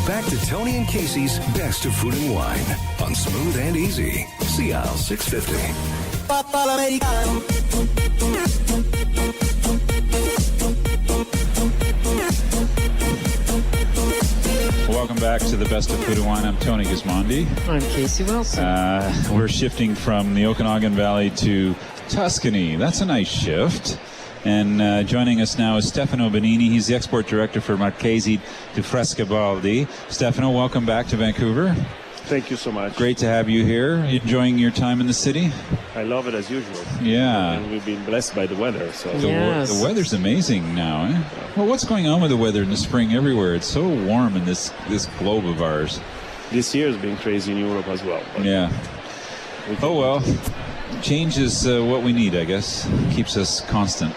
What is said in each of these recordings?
back to Tony and Casey's Best of Food and Wine on Smooth and Easy, CL 650. Welcome back to the Best of Food and Wine. I'm Tony Gismondi. I'm Casey Wilson. We're shifting from the Okanagan Valley to Tuscany. That's a nice shift. And joining us now is Stefano Benini. He's the export director for Marchesi to Frescobaldi. Stefano, welcome back to Vancouver. Thank you so much. Great to have you here. Enjoying your time in the city? I love it as usual. Yeah. And we've been blessed by the weather. So Yes. The weather's amazing now, eh? Well, what's going on with the weather in the spring everywhere? It's so warm in this globe of ours. This year has been crazy in Europe as well. Yeah. Oh, well. Change is what we need, I guess. Keeps us constant.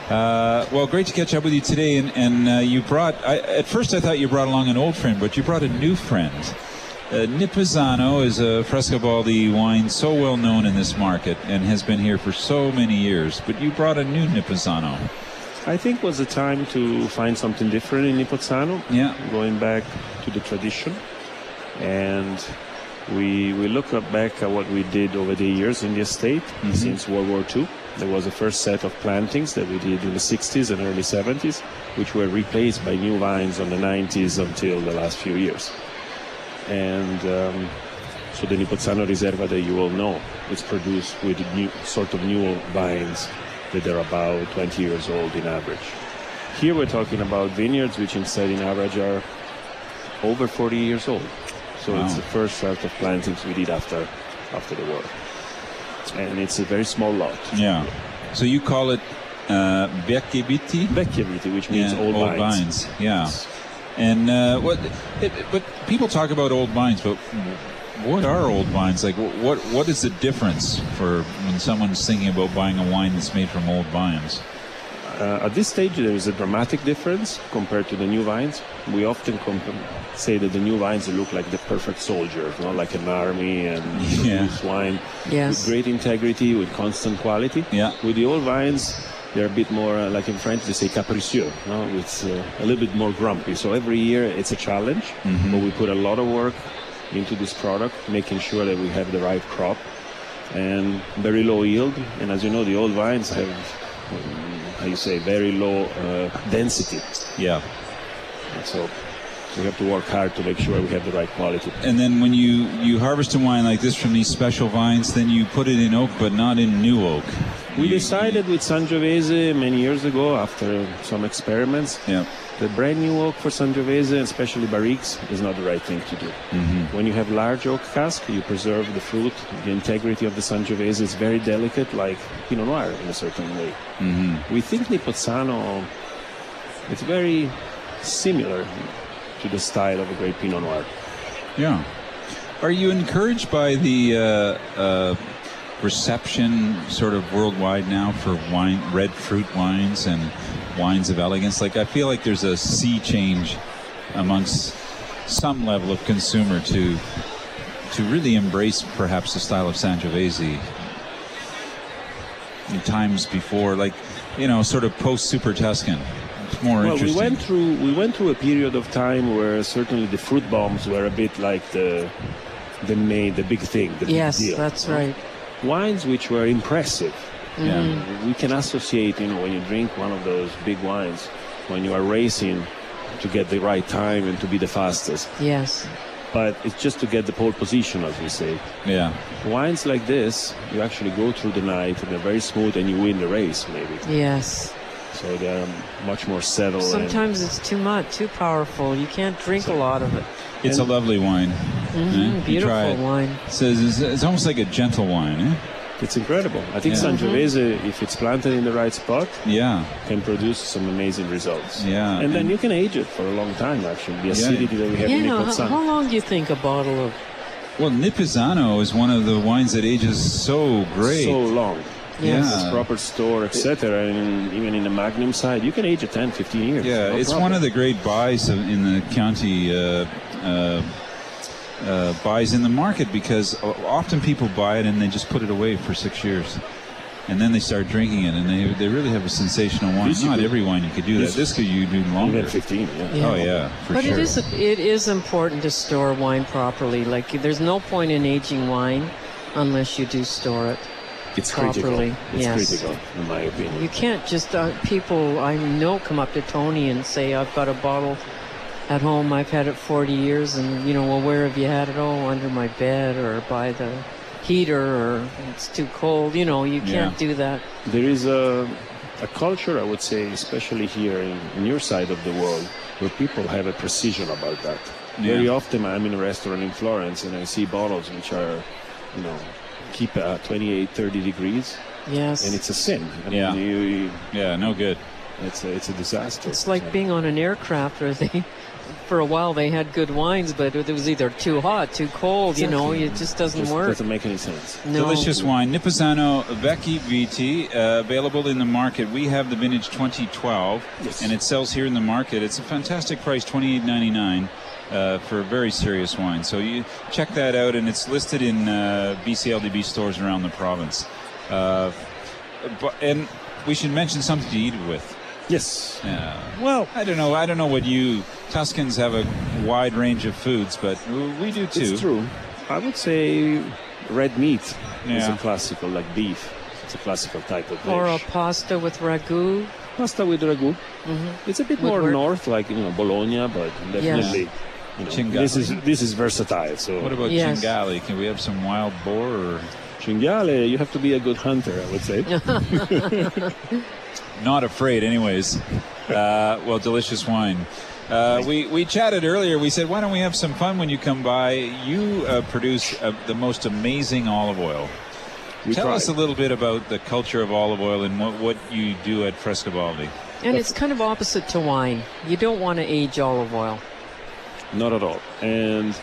Well, great to catch up with you today. And you brought, at first I thought you brought along an old friend, but you brought a new friend. Nippesano is a Frescobaldi wine so well known in this market and has been here for so many years. But you brought a new Nippesano. I think it was the time to find something different in Nippesano. Yeah. Going back to the tradition. And we look back at what we did over the years in the estate since World War II. There was the first set of plantings that we did in the 60s and early 70s, which were replaced by new vines on the 90s until the last few years. And so the Nippesano Riserva that you all know is produced with new vines that are about 20 years old in average. Here we're talking about vineyards which instead in average are over 40 years old. So Wow. It's the first set of plantings we did after the war. And it's a very small lot. Yeah. So you call it Vecchie Viti? Vecchie Viti, which means old vines. Yeah. And but people talk about old vines, but what are old vines? Like, what is the difference for when someone's thinking about buying a wine that's made from old vines? At this stage, there is a dramatic difference compared to the new vines. We often say that the new vines look like the perfect soldiers, not like an army and produce wine with great integrity, with constant quality. Yeah. With the old vines, they're a bit more, like in French, they say capricieux. No? It's a little bit more grumpy. So every year it's a challenge, but we put a lot of work into this product, making sure that we have the right crop and very low yield. And as you know, the old vines have, very low density. Yeah. And so we have to work hard to make sure we have the right quality. And then when you harvest a wine like this from these special vines, then you put it in oak, but not in new oak. We decided with Sangiovese many years ago, after some experiments, that brand new oak for Sangiovese, especially barriques, is not the right thing to do. When you have large oak cask, you preserve the fruit, the integrity of the Sangiovese is very delicate, like Pinot Noir in a certain way. We think Nippesano, it's very similar to the style of a great Pinot Noir. Yeah. Are you encouraged by the reception sort of worldwide now for red fruit wines and wines of elegance? Like, I feel like there's a sea change amongst some level of consumer to really embrace perhaps the style of Sangiovese in times before, like, sort of post-Super Tuscan. It's more interesting. We went through a period of time where certainly the fruit bombs were a bit like the big thing, the big deal. Yes, that's right. Wines which were impressive. We can associate, when you drink one of those big wines, when you are racing to get the right time and to be the fastest. Yes. But it's just to get the pole position, as we say. Yeah. Wines like this, you actually go through the night and they're very smooth and you win the race, maybe. Yes. So they're much more settled. Sometimes it's too much, too powerful. You can't drink a lot of it. It's a lovely wine. Beautiful wine. It's almost like a gentle wine, eh? It's incredible. I think Sangiovese, if it's planted in the right spot, can produce some amazing results. Yeah. And then you can age it for a long time, actually. The acidity that we have in Nippesano. How long do you think a bottle of... Well, Nippesano is one of the wines that ages so great. So long. Yes. It's proper store, etc. And even in the Magnum side, you can age it 10, 15 years. Yeah, no it's problem. one of the great buys in the county buys in the market, because often people buy it and they just put it away for 6 years. and then they start drinking it, and they really have a sensational wine. Not every wine you could do that. This could you do longer. Even 15, Yeah. Oh yeah, for But sure. it is important to store wine properly. Like, there's no point in aging wine unless you do store it It's properly. critical. It's critical, in my opinion. You can't just people I know come up to Tony and say, "I've got a bottle at home. I've had it 40 years, and well, where have you had it? Oh, under my bed or by the heater, or it's too cold." You can't do that. There is a culture, I would say, especially here in your side of the world, where people have a precision about that. Very often I'm in a restaurant in Florence and I see bottles which are, keep at 28, 30 degrees. Yes. And it's a sin. I mean, no good. It's a disaster. It's like being on an aircraft where for a while they had good wines, but it was either too hot, too cold, it just doesn't work. Doesn't make any sense. No. Delicious wine. Niposano Vecchi Viti, available in the market. We have the vintage 2012, and it sells here in the market. It's a fantastic price, $28.99. For a very serious wine. So you check that out, and it's listed in BCLDB stores around the province. And we should mention something to eat it with. Yes. Well, I don't know what you Tuscans have a wide range of foods, but we do too. It's true. I would say red meat is a classical, like beef. It's a classical type of dish. Or a pasta with ragu. Pasta with ragu. Mm-hmm. It's a bit more north, like Bologna, but definitely. This is versatile. So what about cinghiale? Can we have some wild boar or cinghiale? You have to be a good hunter, I would say. Not afraid, anyways. Well, delicious wine. We chatted earlier. We said, why don't we have some fun when you come by? You produce the most amazing olive oil. Tell us a little bit about the culture of olive oil and what you do at Frescobaldi. And it's kind of opposite to wine. You don't want to age olive oil. Not at all. And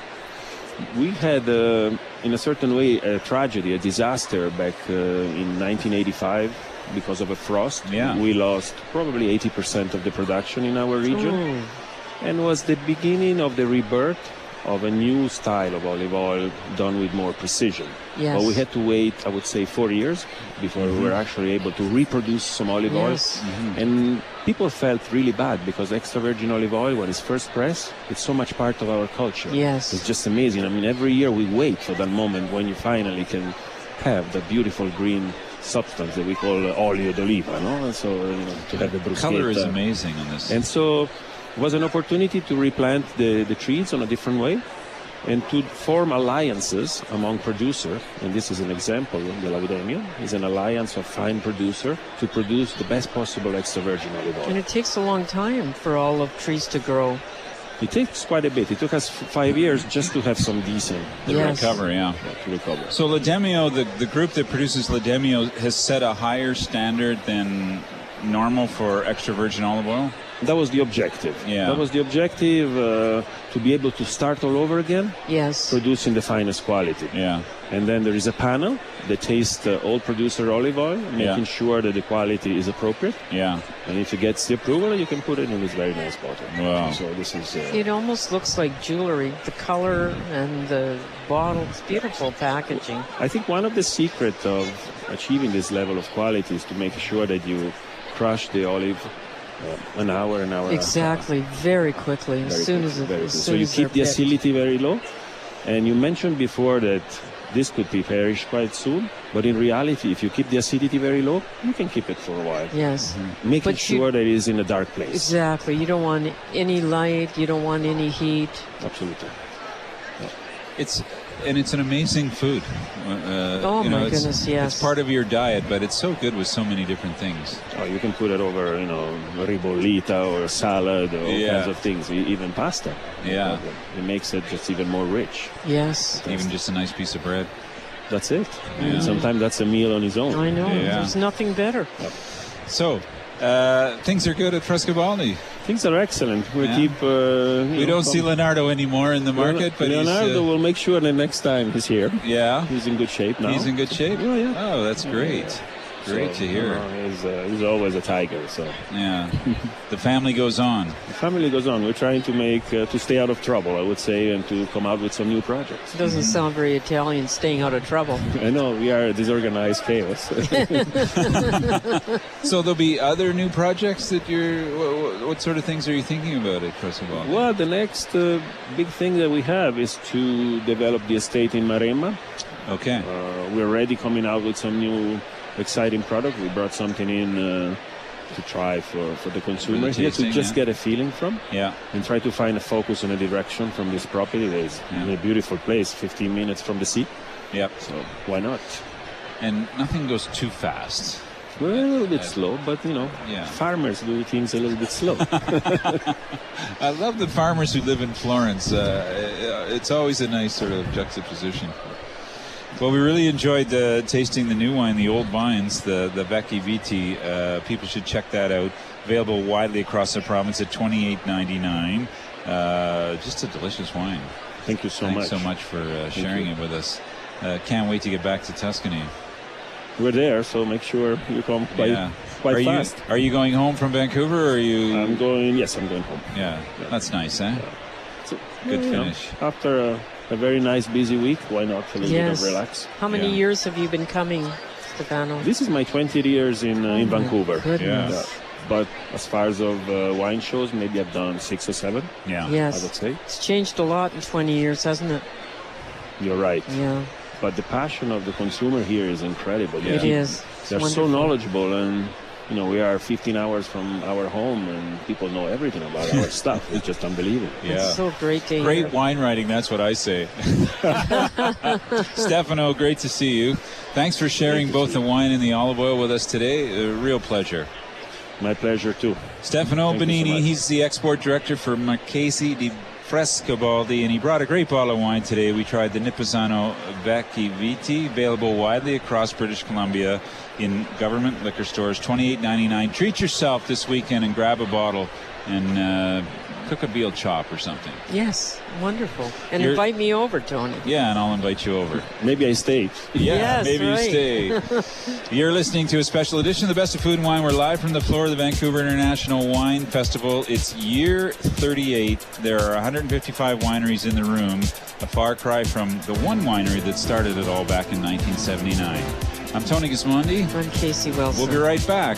we had, in a certain way, a tragedy, a disaster back in 1985 because of a frost. Yeah. We lost probably 80% of the production in our region. Ooh. And was the beginning of the rebirth of a new style of olive oil done with more precision. Yes. But we had to wait, I would say, 4 years before we were actually able to reproduce some olive oil. And people felt really bad because extra virgin olive oil, when it's first pressed, it's so much part of our culture. Yes. It's just amazing. I mean, every year we wait for that moment when you finally can have the beautiful green substance that we call olio d'oliva, no? And so, to have the bruschetta. Color is amazing on this. And so it was an opportunity to replant the trees on a different way and to form alliances among producers. And this is an example. The Laudemio is an alliance of fine producer to produce the best possible extra virgin olive oil. And it takes a long time for olive trees to grow. It takes quite a bit. It took us 5 years just to have some decent recover, to recover. So Laudemio, the group that produces Laudemio, has set a higher standard than normal for extra virgin olive oil? That was the objective. Yeah. That was the objective, to be able to start all over again. Yes. Producing the finest quality. Yeah. And then there is a panel that tastes all producer olive oil, making sure that the quality is appropriate. Yeah. And if it gets the approval, you can put it in this very nice bottle. Wow. So this is... It almost looks like jewelry. The color and the bottle. It's beautiful packaging. I think one of the secrets of achieving this level of quality is to make sure that you crush the olive an hour. Exactly, very quickly. So you keep the acidity very low. And you mentioned before that this could be perished quite soon. But in reality, if you keep the acidity very low, you can keep it for a while. Yes. Making sure that it is in a dark place. Exactly. You don't want any light. You don't want any heat. Absolutely. It's an amazing food. My goodness, yes. It's part of your diet, but it's so good with so many different things. Oh, you can put it over, ribollita or salad or all kinds of things, even pasta. Yeah. It makes it just even more rich. Yes. Even just a nice piece of bread. That's it. Yeah. Sometimes that's a meal on its own. I know. Yeah. There's nothing better. Yep. So, things are good at Frescobaldi. Things are excellent. We don't see Leonardo anymore in the market, but Leonardo will make sure that next time he's here. Yeah, he's in good shape now. He's in good shape. Yeah. Oh, that's great. Great to hear. He's always a tiger. So yeah, the family goes on. The family goes on. We're trying to make to stay out of trouble, I would say, and to come out with some new projects. It doesn't sound very Italian, staying out of trouble. I know, we are disorganized chaos. So there'll be other new projects that what sort of things are you thinking about at Frescobaldi? Well, the next big thing that we have is to develop the estate in Maremma. Okay. We're already coming out with some new exciting product. We brought something in to try for the consumer here to just get a feeling from. Yeah. And try to find a focus and a direction from this property. It's a beautiful place, 15 minutes from the sea. Yep. So why not? And nothing goes too fast. Well, a little bit slow, but farmers do things a little bit slow. I love the farmers who live in Florence. It's always a nice sort of juxtaposition. Well, we really enjoyed tasting the new wine, the old vines, the Vecchi Viti. People should check that out. Available widely across the province at $28.99. Just a delicious wine. Thank you so much. Thanks so much for sharing it with us. Can't wait to get back to Tuscany. We're there, so make sure you come quite fast. Are you going home from Vancouver, or are you? I'm going home. Yeah. That's nice, eh? So, good finish. After a very nice, busy week, why not a little bit of relax? How many years have you been coming, Stefano? This is my 20th years in Vancouver. Goodness. But as far as wine shows, maybe I've done 6 or 7. Yeah. Yes. I would say. It's changed a lot in 20 years, hasn't it? You're right. Yeah. But the passion of the consumer here is incredible. Yeah. It is. They're so knowledgeable, and we are 15 hours from our home, and people know everything about our stuff. It's just unbelievable. Yeah. It's so great to hear. Great wine writing, that's what I say. Stefano, great to see you. Thanks for sharing both the wine and the olive oil with us today. A real pleasure. My pleasure, too. Stefano Benini, he's the export director for Marchesi di Frescobaldi, and he brought a great bottle of wine today. We tried the Niposano Vecchi Viti, available widely across British Columbia in government liquor stores, $28.99. Treat yourself this weekend and grab a bottle and cook a veal chop or something. Yes, wonderful. And invite me over, Tony. Yeah, and I'll invite you over. Maybe I stay. Yeah, yes, maybe you stay. You're listening to a special edition of the Best of Food and Wine. We're live from the floor of the Vancouver International Wine Festival. It's year 38. There are 155 wineries in the room, a far cry from the one winery that started it all back in 1979. I'm Tony Gismondi. I'm Casey Wilson. We'll be right back.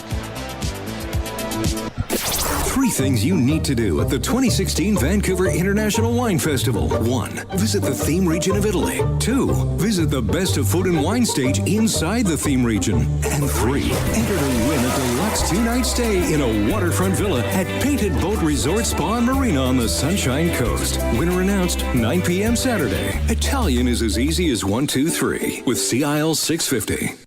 3 things you need to do at the 2016 Vancouver International Wine Festival. 1. Visit the theme region of Italy. 2. Visit the Best of Food and Wine stage inside the theme region. And 3. Enter to win a deluxe 2-night stay in a waterfront villa at Painted Boat Resort Spa and Marina on the Sunshine Coast. Winner announced 9 p.m. Saturday. Italian is as easy as 1, 2, 3 with Sea Isle 650.